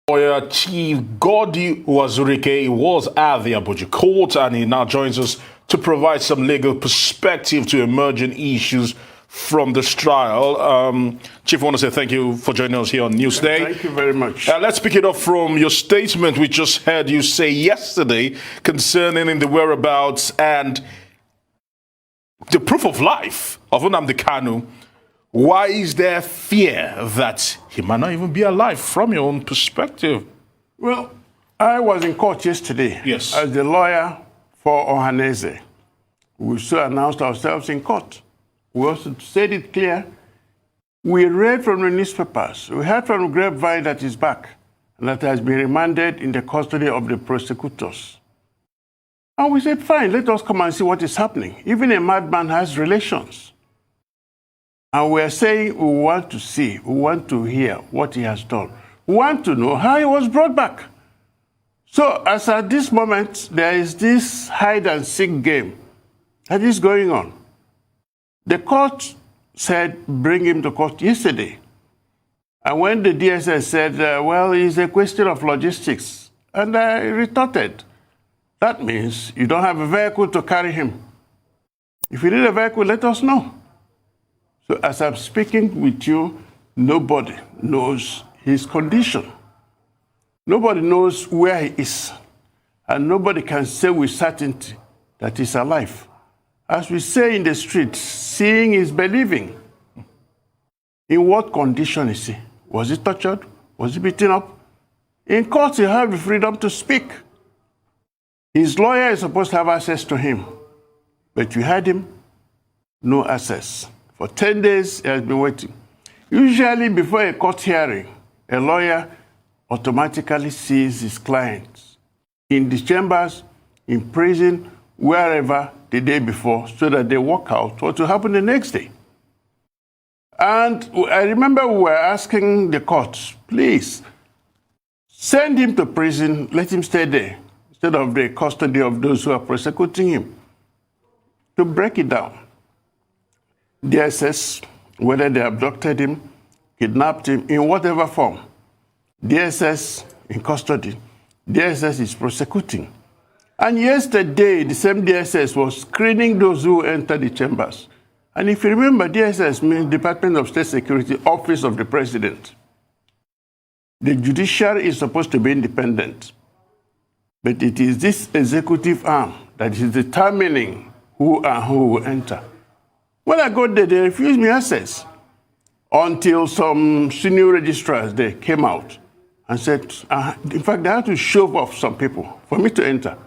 Lawyer Chief Goddy Uwazuruike was at the Abuja court, and he now joins us to provide some legal perspective to emerging issues from this trial. Chief, I want to say thank you for joining us here on Newsday. Thank you very much. Let's pick it up from your statement we just heard you say yesterday concerning the whereabouts and the proof of life of Nnamdi Kanu. Why is there fear that he might not even be alive from your own perspective? Well, I was in court yesterday as the lawyer for Ohaneze. We also announced ourselves in court. We also said it clear. We read from the newspapers. We heard from the grapevine that he's back and that has been remanded in the custody of the prosecutors. And we said, fine, let us come and see what is happening. Even a madman has relations. And we're saying we want to see, we want to hear what he has done. We want to know how he was brought back. So as at this moment, there is this hide-and-seek game that is going on. The court said, bring him to court yesterday. And when the DSS said, well, it's a question of logistics, and I retorted, that means you don't have a vehicle to carry him. If you need a vehicle, let us know. So as I'm speaking with you, nobody knows his condition. Nobody knows where he is. And nobody can say with certainty that he's alive. As we say in the streets, seeing is believing. In what condition is he? Was he tortured? Was he beaten up? In court, he had the freedom to speak. His lawyer is supposed to have access to him. But you had him, no access. For 10 days, he has been waiting. Usually, before a court hearing, a lawyer automatically sees his clients in the chambers, in prison, wherever the day before, so that they work out what will happen the next day. And I remember we were asking the court, please, send him to prison, let him stay there, instead of the custody of those who are prosecuting him. To break it down, DSS, whether they abducted him, kidnapped him, in whatever form, DSS in custody, DSS is prosecuting. And yesterday, the same DSS was screening those who entered the chambers. And if you remember, DSS means Department of State Security, Office of the President. The judiciary is supposed to be independent. But it is this executive arm that is determining who and who will enter. When I got there, they refused me access until some senior registrars they came out and said, in fact, they had to shove off some people for me to enter.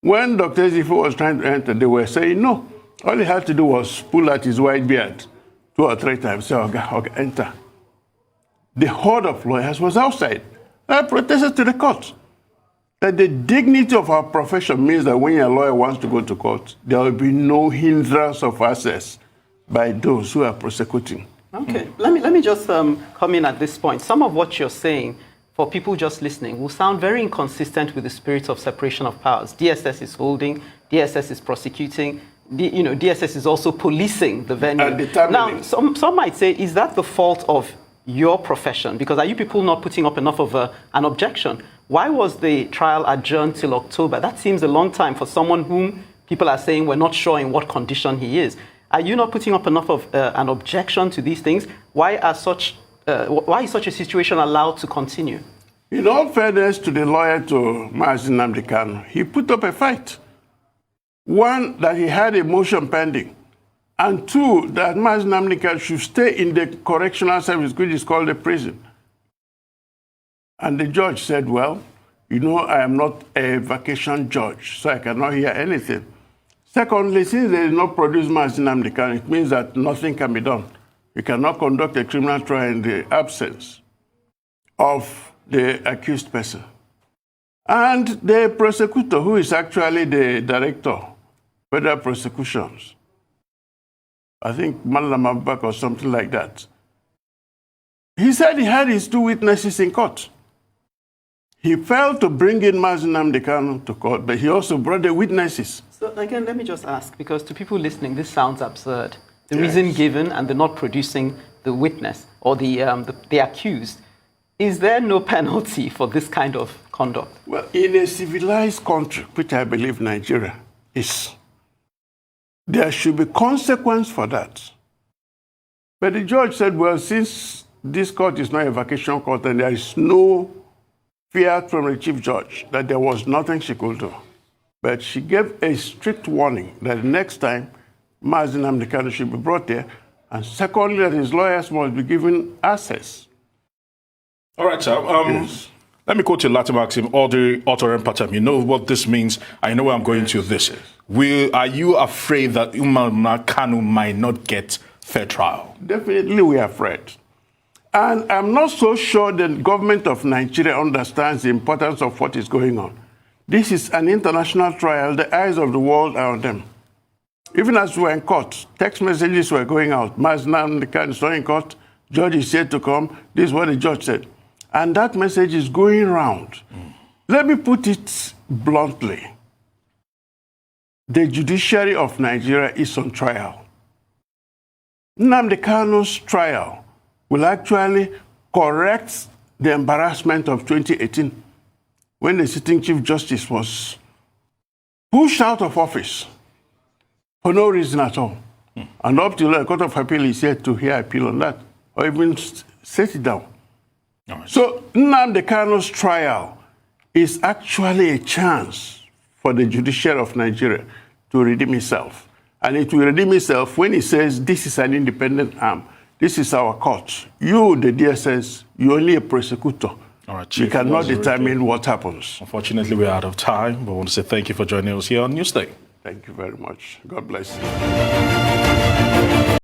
When Dr. Ezifo was trying to enter, they were saying no. All he had to do was pull out his white beard 2 or 3 times, say, okay, enter. The horde of lawyers was outside. I protested to the court that the dignity of our profession means that when a lawyer wants to go to court, there will be no hindrance of access by those who are prosecuting. Okay, let me just come in at this point. Some of what you're saying, for people just listening, will sound very inconsistent with the spirit of separation of powers. DSS is holding, DSS is prosecuting, DSS is also policing the venue. Now, some might say, is that the fault of your profession? Because are you people not putting up enough of an objection? Why was the trial adjourned till October? That seems a long time for someone whom people are saying we're not sure in what condition he is. Are you not putting up enough of an objection to these things? Why is such a situation allowed to continue? In all fairness to the lawyer to Nnamdi Kanu, he put up a fight. One, that he had a motion pending. And 2, that Nnamdi Kanu should stay in the correctional service, which is called the prison. And the judge said, well, I am not a vacation judge, so I cannot hear anything. Secondly, since they did not produce Nnamdi Kanu, it means that nothing can be done. You cannot conduct a criminal trial in the absence of the accused person. And the prosecutor, who is actually the director, federal prosecutions, I think Malam Abubakar or something like that, he said he had his 2 witnesses in court. He failed to bring in Nnamdi Kanu to court, but he also brought the witnesses. So again, let me just ask, because to people listening, this sounds absurd. The reason given and the not producing the witness or the accused Is there no penalty for this kind of conduct? Well, in a civilized country, which I believe Nigeria is, there should be consequence for that. But the judge said, well, since this court is not a vacation court and there is no fear from the chief judge that there was nothing she could do. But she gave a strict warning that next time, Nnamdi Kanu should be brought there, and secondly, that his lawyers must be given access. All right, sir. Yes. Let me quote you Latin maxim, Order autorem patem. You know what this means. I know where I'm going to this. Are you afraid that Nnamdi Kanu might not get fair trial? Definitely we are afraid. And I'm not so sure the government of Nigeria understands the importance of what is going on. This is an international trial. The eyes of the world are on them. Even as we were in court, text messages were going out. Nnamdi Kanu is not in court. Judge is yet to come. This is what the judge said. And that message is going around. Let me put it bluntly. The judiciary of Nigeria is on trial. Nnamdi Kanu's trial will actually correct the embarrassment of 2018 when the sitting Chief Justice was pushed out of office for no reason at all. And up till the Court of Appeal is yet to hear appeal on that, or even set it down. Right. So Nnamdi Kanu's trial is actually a chance for the judiciary of Nigeria to redeem itself. And it will redeem itself when it says this is an independent arm. This is our court. You, the DSS, you're only a prosecutor. All right, Chief, you cannot determine what happens. Unfortunately, we're out of time, but I want to say thank you for joining us here on Newsday. Thank you very much. God bless you.